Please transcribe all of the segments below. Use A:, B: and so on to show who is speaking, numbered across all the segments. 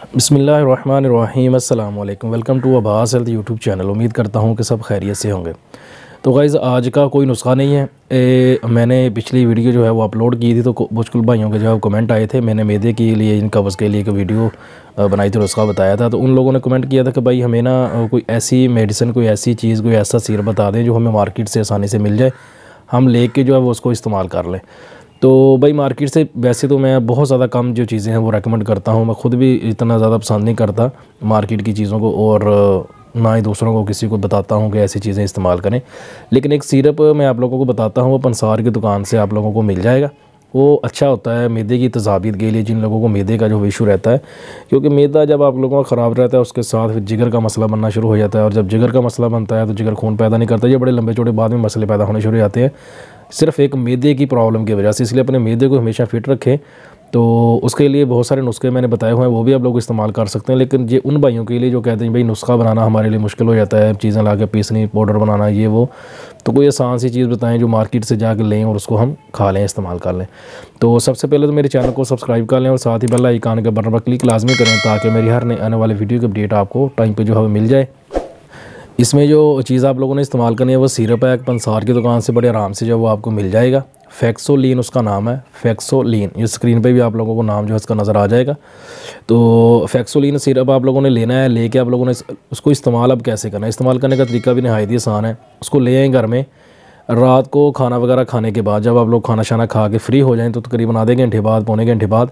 A: बिस्मिल्लाहिर्रहमानिर्रहीम अस्सलाम वालेकुम। Welcome to Abbas health YouTube channel. उम्मीद करता हूँ कि सब खैरियत से होंगे। तो गाइज़ आज का कोई नुस्खा नहीं है। मैंने पिछली वीडियो जो है वो अपलोड की थी, तो कुछ भाइयों के जो है कमेंट आए थे। मैंने मैदे के लिए इन कब्ज़ के लिए एक वीडियो बनाई थी, नुस्खा बताया था। तो उन लोगों ने कमेंट किया था कि भाई हमें ना कोई ऐसी मेडिसिन, कोई ऐसी चीज़, कोई ऐसा सिरप बता दें जो हमें मार्केट से आसानी से मिल जाए, हम लेके जो है वो उसको इस्तेमाल कर लें। तो भाई मार्केट से वैसे तो मैं बहुत ज़्यादा कम जो चीज़ें हैं वो रेकमेंड करता हूँ। मैं ख़ुद भी इतना ज़्यादा पसंद नहीं करता मार्केट की चीज़ों को, और ना ही दूसरों को किसी को बताता हूँ कि ऐसी चीज़ें इस्तेमाल करें। लेकिन एक सिरप मैं आप लोगों को बताता हूँ, वो पंसार की दुकान से आप लोगों को मिल जाएगा। वो अच्छा होता है मैदे की तज़ाबियत के लिए, जिन लोगों को मैदे का जो इशू रहता है। क्योंकि मैदा जब आप लोगों का ख़राब रहता है, उसके साथ फिर जिगर का मसला बनना शुरू हो जाता है, और जब जिगर का मसला बनता है तो जिगर खून पैदा नहीं करता। ये बड़े लंबे चौड़े बाद में मसले पैदा होने शुरू हो जाते हैं, सिर्फ एक मैदे की प्रॉब्लम की वजह से। इसलिए अपने मैदे को हमेशा फिट रखें। तो उसके लिए बहुत सारे नुस्खे मैंने बताए हुए हैं, वो भी आप लोग इस्तेमाल कर सकते हैं। लेकिन ये उन भाइयों के लिए जो कहते हैं भाई नुस्खा बनाना हमारे लिए मुश्किल हो जाता है, चीज़ें ला के पीसनी, पाउडर बनाना, ये वो, तो कोई आसान सी चीज़ बताएं जो मार्केट से जाकर लें और उसको हम खा लें, इस्तेमाल कर लें। तो सबसे पहले तो मेरे चैनल को सब्सक्राइब कर लें और साथ ही बेल आइकन के बटन पर क्लिक लाजमी करें, ताकि मेरी हर नए आने वाले वीडियो की अपडेट आपको टाइम पर जो है मिल जाए। इसमें जो चीज़ आप लोगों ने इस्तेमाल करनी है वो सिरप है, पंसार की दुकान से बड़े आराम से जो वो आपको मिल जाएगा। फेक्सोलिन उसका नाम है, फेक्सोलिन। ये स्क्रीन पे भी आप लोगों को नाम जो है इसका नज़र आ जाएगा। तो फेक्सोलिन सिरप आप लोगों ने लेना है। लेके आप लोगों ने उसको इस्तेमाल अब कैसे करना है, इस्तेमाल करने का तरीका भी नहायत ही आसान है। उसको ले आएँ घर में, रात को खाना वगैरह खाने के बाद जब आप लोग खाना शाना खा के फ्री हो जाएँ, तो तकरीबन आधे घंटे बाद, पौने घंटे बाद,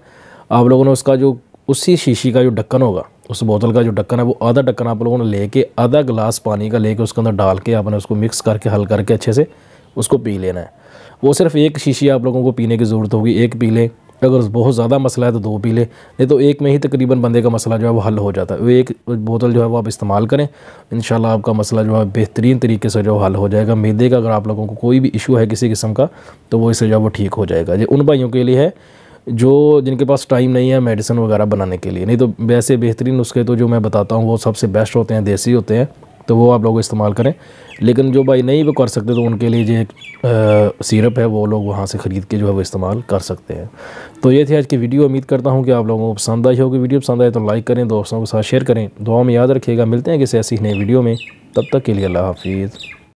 A: आप लोगों ने उसका जो उसी शीशी का जो ढक्कन होगा, उस बोतल का जो ढक्कन है, वो आधा ढक्कन आप लोगों ने लेके आधा गिलास पानी का लेके उसके अंदर डाल के आपने उसको मिक्स करके हल करके अच्छे से उसको पी लेना है। वो सिर्फ एक शीशी आप लोगों को पीने की ज़रूरत होगी, एक पी लें। अगर बहुत ज़्यादा मसला है तो दो पी लें, नहीं तो एक में ही तकरीबन बंदे का मसला जो है वो हल हो जाता है। वो एक बोतल जो है वो आप इस्तेमाल करें, इंशाल्लाह आपका मसला जो है बेहतरीन तरीके से जो हल हो जाएगा। मैदे का अगर आप लोगों को कोई भी इशू है किसी किस्म का, तो वो इससे जो है वो ठीक हो जाएगा। ये उन भाइयों के लिए है जो जिनके पास टाइम नहीं है मेडिसिन वगैरह बनाने के लिए। नहीं तो वैसे बेहतरीन नुस्खे तो जो मैं बताता हूँ वो सबसे बेस्ट होते हैं, देसी होते हैं, तो वो आप लोग इस्तेमाल करें। लेकिन जो भाई नहीं वो कर सकते, तो उनके लिए जो एक सिरप है वो लोग वहाँ से ख़रीद के जो है वो इस्तेमाल कर सकते हैं। तो ये थी आज की वीडियो। उम्मीद करता हूँ कि आप लोगों को पसंद आई होगी। वीडियो पसंद आए तो लाइक करें, दोस्तों के साथ शेयर करें, दुआ में याद रखिएगा। मिलते हैं किसी ऐसी नई वीडियो में, तब तक के लिए अल्लाह हाफिज़।